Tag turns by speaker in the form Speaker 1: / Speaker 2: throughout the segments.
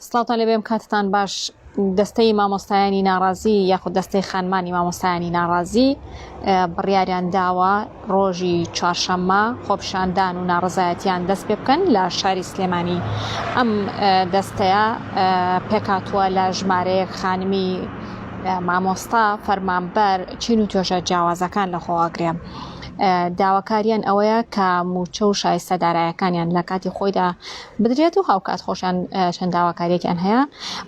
Speaker 1: سڵاوتان لەبێم کاتتان باش. دەستەی مامۆستایانی ناڕازی یاخود دەستەی خانمانی مامۆستایانی ناڕازی بڕیاریان داوە ڕۆژی چوارشەممە خۆپیشاندان و ناڕزایەتیان دەست پێ بکەن لە شاری سلێمانی. ئەم دەستەیە پێکاتووە لە ژمارەیەک خانمی مامۆستا فەرمانبەر چین و توێژە جیاوازەکان لە خۆواگرێ. داواکاریان ئەوەیە کە موچە و شایستە دارایەکانیان لە کاتی خۆیدا بدرێت و هاوکات خۆشیان چەند داواکاریەکیان هەیە.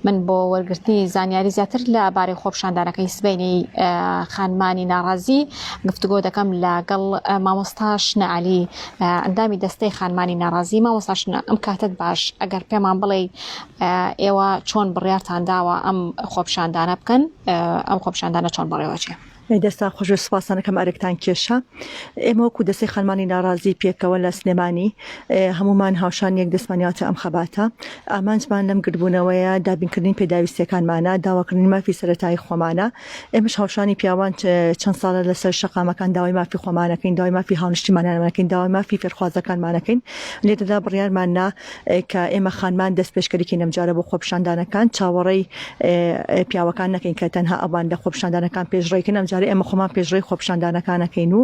Speaker 1: من بۆ وەرگرتنی زانیاری زیاتر لەبارەی خۆپیشاندانەکەی سبەینەی خانمانی ناڕازی گفتوگۆ دەکەم لەگەڵ مامۆستا شنە عەلی، ئەندامی دەستەی خانمانی ناڕازی. مامۆستا شنە، ئەم کاتت باش ئەگەر پێمان بڵێ ئێوە چۆن بڕیارتان داوە ئەم خۆپیشاندانە بکەن، ئەم خۆپیشاندانە چۆن بەڕێوەچێ؟
Speaker 2: دەستا خۆش سوپاسانەکەم ئارێکتان کێشە. ئێمە وەکو دەستەی خانمانی ناڕازی پێکەوە لە سلێمانی هەمومان هاوشان یەک دەستمانیاتە ئەم خەباتە. ئامانجمان لەم گربوونەوەیە دابینکردنی پێداویستیەکانمانە، داواکردنی مافی سەرەتایی خۆمانە. ئێمەش هاوشانی پیاوان چەند ساڵە لەسەر شەقامەکان داوای مافی خۆمانەکەین، داوای مافی هاونیشتیمانەکەین، داوای مافی فێرخوازەکانمانەکەین. لێدەدا بڕیارماننا کە ئێمە خانمان دەست پێشکەریکەین ئەمجارە بۆ خۆپیشاندانەکان، چاوەڕێی پیاوەکان نەکەین کە تەنها ئەوان لە خۆپیشاندانەکان پێشڕێکن. ئەمە خۆمان پێشڕێی خۆپیشاندانەکانەکەین و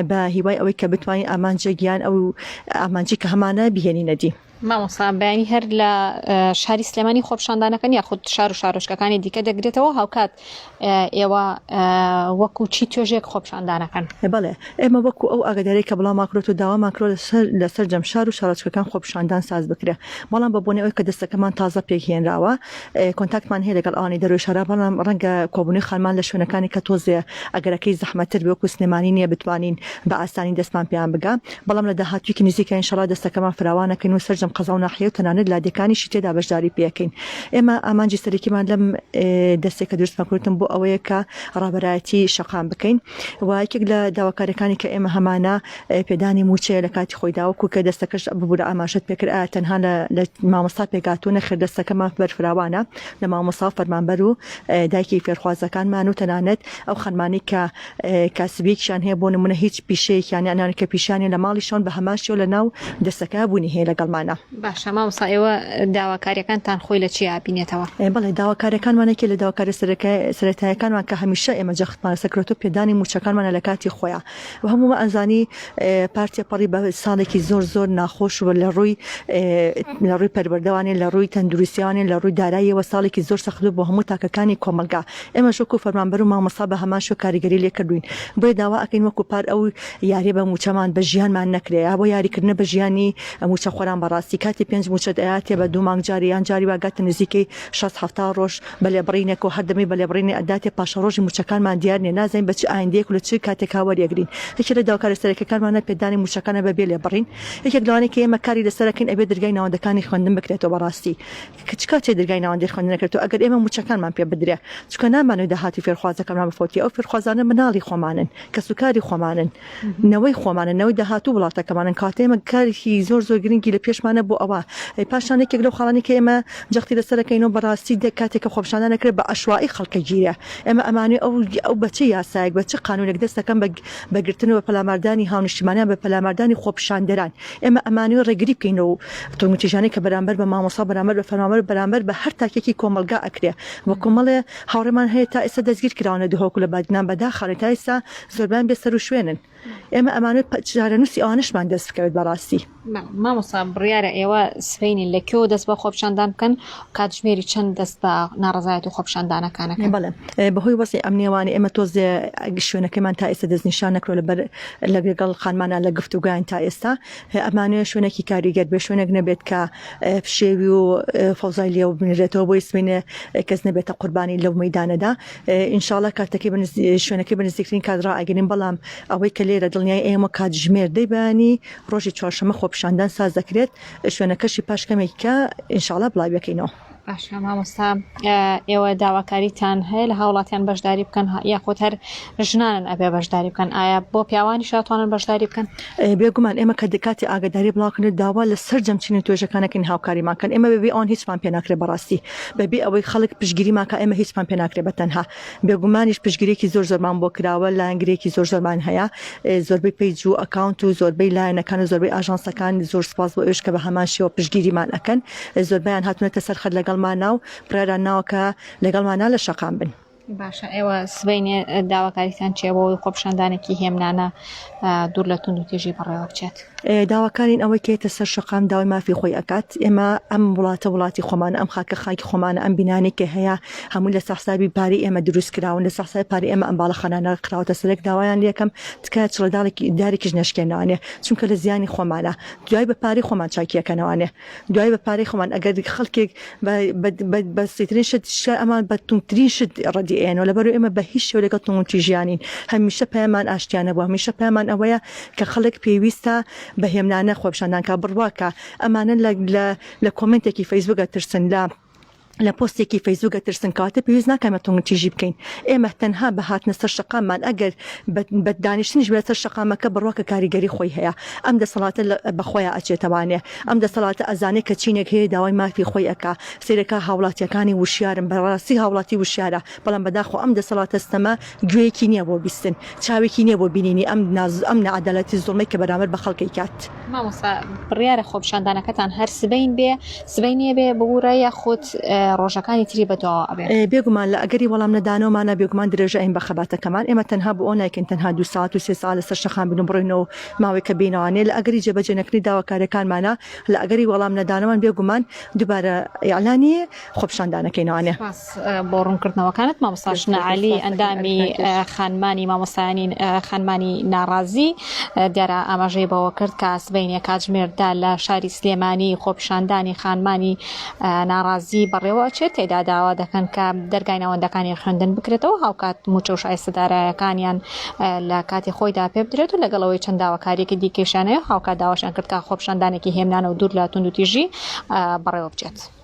Speaker 2: بە هیوای ئەوەی کە بتوانین ئامانجە گیان ئەو ئامانجی کە هەمانە بهێنینە دی.
Speaker 1: مامۆستا بەیانی هەر لە شاری سلێمانی خۆپیشاندانەکەن یاخود شار و شارۆچکەکانی دیکە دەگرێتەوە هاوکات ئێوە وەکو چی توێژێک خۆپیشاندانەکەن؟
Speaker 2: بەڵێ ئێمە وەکو ئەو ئاگاداری کە بڵاومان کرێت و داوامان کرۆ لەسەر جەم شار و شارۆچکەکان خۆپیشاندان ساز بکرێ. بەڵام بە بۆنەوەی کە دەستەکەمان تازە پێکهێنراوە کۆنتاکتمان هەیە لەگەڵ ئەوانی دەروی شارە، بەڵام ڕەنگە کۆبوونی خانمان لە شوێنەکانی کە تۆزێ ئەگەرەکەی زەحمەتتر بێ وەکو سلێمانی نییە بتوانین بە ئاسانی دەستمان پێیان بگا. بەڵام لە داهاتوویەکی نزیکە ئینشەڵا دەستەکەمان فراوانەکەین و سەرجەم قەزا و ناحیە و تەنانەت لادێکانیشی تێدا بەشداری پێکەین. ئێمە ئامانجی سەرەکیمان لەم دەستێکە دروستمان کردن بۆ ئەوەیە کە ڕابەرایەتی شەقام بکەین. و یەکێک لە داواکاریەکانی کە ئێمە هەمانە پێدانی موچەیە لە کاتی خۆیدا وەکو کە دەستەکەش ببوورە ئاماژەت پێکرد ئایا تەنها لە مامۆستا پێگاتوو نەخێر دەستەکەمان بەرفراوانە لە مامۆستا فەرمانبەر و دایکی فێرخوازەکانمان و تەنانەت ئەو خانمانی کە کاسبێکیان هەیە بۆ نمونە هیچ پیشەیەکیان ئەنان کە پیشانی لە ماڵیشان بە هەماشیەوە لە ناو دەستەکە بوونی هەیە لەگەڵمانە.
Speaker 1: باشە مامۆستا ئێوە داواکاریەکانتان خۆی لە چی ئابینێتەوە؟
Speaker 2: بەڵێ داواکاریەکانمانێکی لە داواکاری سەرەتاییەکانمان کە هەمیشە ئێمە جەختمان سەکرێت و پێدانی موچەکانمانە لە کاتی خۆیان و هەموو ئەنزانی پارتیە پەڕی بە ساڵێکی زۆر ناخۆش و لە ڕووی پەروەردەوانی، لە ڕووی تەندروستیانی، لە ڕووی داراییەوە ساڵێکی زۆر سەخت بۆ هەموو تاکەکانی کۆمەلگا. ئێمە شوکو فەرمانبەر و مامۆستا بە هەماشو کاریگەری لێ کردوین بۆی داوا ئەکەین وەکو پار ئەو یاریە بە موچەمان بە ژیانمان نەکرێ بۆ یاریکردنە بە ژیانی موچە خۆران بەڕاستی کاتی 5 موچە دەیاتێ بە 2 مانگ جاریان جاری واگاتە نزیکەی 60 ڕۆژ بە لێبڕینێک و هەردەمی بە لێبڕینی ئەداتێ پاشە ڕۆژی موچەکانمان دیار نێ نازانین بە چ ئایندەیەک و لە چ کاتێکا وەریەگرین. یەکێک لە داواکاری سەرەکیەکانمانە پێدانی موچەکانە بەبێ لێبڕین. یەکێک لەوانەیە کە ئێمە کاری لەسەرەکەین ئەبێ دەرگای ناوەندەکانی خوێندن بکرێتەوە بەڕاستی کە چ کاتێ دەرگای ناوەندی خوێندن نەکرێتەوە ئەگەر ئێمە موچەکانمان پێ بدرێ چونکە نامانەوەی داهاتی فێرخوازەکانمان بفۆتی ئەو فێرخوازانە مناڵی خۆمانن کە سوکاری خۆمانن نەوەی خۆمانن نەوەی داهاتوو وڵاتەکەمانن کاتێ ئێمە کارێکی زۆر گرنگی لە پێشمانە بۆ ئەوە پاشان یەکێک لەو خاڵانی کە ئێمە جەختی لەسەرەکەینەوە بەڕاستی کاتێککە خۆپیشاندان نەکرێت بە عەشوایی خەڵکە گیرە ئێمە ئەمانەی ئەو بەچە یاسایەک بە چ قانونێک دەستەکەم بەگرتنەوە پەلاماردانی هاونیشتیمانیان بە پەلاماردانی خۆپیشاندەران ئێمە ئەمانەی ڕێگری بکەینەوە تۆمەتیژانەی کە بەرامبەر بە مامۆستا بەرامبەر بە فەرمانبەر بەرامبەر بە هەر تاکێکی کۆمەلگا ئەکرێ بە کۆمەڵێ هاوڕێمان هەیە تا ئێستا دەستگیر کراونە دهۆکو لە بادنان بەداخەڵی تا ئێستا زۆربیان بێسەر و شوێنن. ئێمە ئەمانێت چارەنووسی ئەوانشمان دەست بکەوێت بەڕاستی.
Speaker 1: مامۆستا بڕیارە ئێوە سبەینین لەکوێوە دەست بە خۆپیشاندان بکەن کاتژمێری چەند دەست بە ناڕزایەت و خۆپیشاندانەکانەکەن؟
Speaker 2: بەڵێ بەهۆی وەسی ئەمنیێوانی ئێمە تۆزێ شوێنەکەمان تا ئێستا دەستنیشان نەکرۆ لەگەڵ خانمانە لە گفتوگویان تا ئێستا ئەمانەیە شوێنێکی کاریگەر بێ شوێنێک نەبێت کە فشێوی و فەوزای لێو بنرێتەوە بۆی سبەینێ کەس نەبێتە قوربانی لەو مەیدانەدا. ئینشاڵڵا کاتەکەی شوێنەکەی بەنزیکترین کادرا ئەگەرین بەڵام ئەوەی کە لێرە دڵنیای ئێمە کاتژمێر دەیبانی ڕۆژی چوارشەممە خۆپیشاندان ساز دەکرێت شوێنەکەشی پاشکەمێککە ئینشاڵڵا بڵاو بکەینەوە.
Speaker 1: باشە مامۆستا ئێوە داواکاریتان هەیە لە هاوڵاتیان بەشداری بکەن یاخۆت هەر ژنانن ئەبێ بەشداری بکەن ئایا بۆ پیاوانی شاتوانن بەشداری بکەن؟
Speaker 2: بێگومان ئێمە کە دکاتی ئاگاداری بڵاوکردن داوا لە سەر جەمچینی توێژەکانەکەین هاوکاریمانکەن ئێمە بەبێ ئەوان هیچمان پێ ناکرێت بەڕاستی بەبێ ئەوەی خەڵک پشگیریماکە ئێمە هیچمان پێ ناکرێت بەتەنها بێگومانیش پشگیرێکی زۆرمان بۆ کراوە لایەنگرێکی زۆرمان هەیە زۆربەی پیج و ئەکاونت و زۆربەی لایەنەکان و زۆربەی ئاژانسەکان زۆر سپاس بۆ ئێوەش کە بە هەمان شێوە پشگیریمان ئەکەن زۆربیان هاتوونەتە سەر خەت لەگەڵ لەگەڵمانە و بڕێران ناوکە لەگەڵمانە لە شەقام بن.
Speaker 1: باشە ئێوە سبەینێ داواکاریتان چێ بۆ خۆپشاندانێکی هێمنانە دوور لە تونند و تێژی بەڕێوە بچێت.
Speaker 2: داواکارین ئەوەی کێتە سەر شەقام داوای مافی خۆی ئەکات. ئێمە ئەم وڵاتە وڵاتی خۆمانە، ئەم خاکە خاکی خۆمانە، ئەم بینانی کە هەیە هەموو لە سەحسابی پاری ئێمە دروست کراون، لە سەحسابی پاری ئێمە ئەم باڵەخانانە کراوەتە سەرێک داوایان لێکم تکایە دارێکیش نەشکێنەوانێ چونکە لە زیانی خۆمانە دوای بە پاری خۆمان چاکیەکەنەوانێ دوای بە پاری خۆمان ئەگەر خەڵکێک بەسیترین شت ئەمان بە تونترین شت ڕەدیئێنەوە لەبەرو ئێمە بە هیچ شێوە لەگەڵ تونتی ژیانین هەمیشە پەیامان ئاشتیانە بوو هەمیشە پەیامان ئەوەیە کە خەڵک پێویستە بە هێمنانە خۆپشاندانکە بڕواکە ئەمانە لە کۆمنتێکی فەیسبووکە ترسن لە پۆستێکی فەیسبووکە ترسن کاتە پێویست ناکەمە تونتیژی بکەین. ئێمە تەنها بە هاتنە سەر شەقاممان ئەگەر بە دانیشتنیش بێت سەر شەقامەکە بڕواکە کاریگەری خۆی هەیە ئەم دەسەڵاتە بەخۆیان ئەچێتەوانێ ئەم دەسەڵاتە ئەزانێت کە چینێک هەیە داوای مافی خۆی ئەکا سێرەکە هاوڵاتیەکانی وشیارن بەڕاستی هاوڵاتی وشیارە بەڵام بەداخۆ ئەم دەسەڵاتە ستەمە گوێیەکی نییە بۆ بیستن چاوێکی نییە بۆ بینینی ئەم نەعەدالەتی زوڵمەی کە بەرامبەر بە خەڵکی کات.
Speaker 1: مامۆستا بڕیارە خۆپشاندانەکەتان هەر سبەینێ بێ ببوورە یاخود ڕۆژەکانی تری بەتەواو ئەبێ
Speaker 2: بێگومان لە ئەگەری وەڵام نەدانەوەمانە بێگومان درێژە ئەین بە خەباتەکەمان ئێمە تەنها بۆ ئۆنایکن تەنها 2 ساعت و 3 ساعت لەسەر شەقام بن و بڕۆینەوە ماوەی کە بینەوانێ لە ئەگەری جێبەجێنەکەی داواکاریەکانمانە لە ئەگەری وەڵام نەدانەوەمان بێگومان دووبارە ئیعلانی خۆپشاندانەکەینەوانێ.
Speaker 1: بۆ ڕوونکردنەوەکانت مامۆستا شنەعەلی ئەندامی خانمانی مامۆستایانی خانمانی ناڕازی دیارە ئاماژەی بەوە کرد کە سبەینێ کاتژمێردا لە شاری سلێمانی خۆپشاندانی خانمانی ناڕازی بەڕێوە چێت تێدا داوا دەکەن کە دەرگای ناوەندەکانی خوێندن بکرێتەوە هاوکات موچە و شایستەدارایەکانیان لە کاتی خۆیدا پێ بدرێت و لەگەڵەوەی چەند داواکاریەکی دیکەشانەیە هاوکات داواشان کرد کە خۆپشاندانێکی هێمنانە و دوور لە تونند و تیژی بەڕێوە بچێت.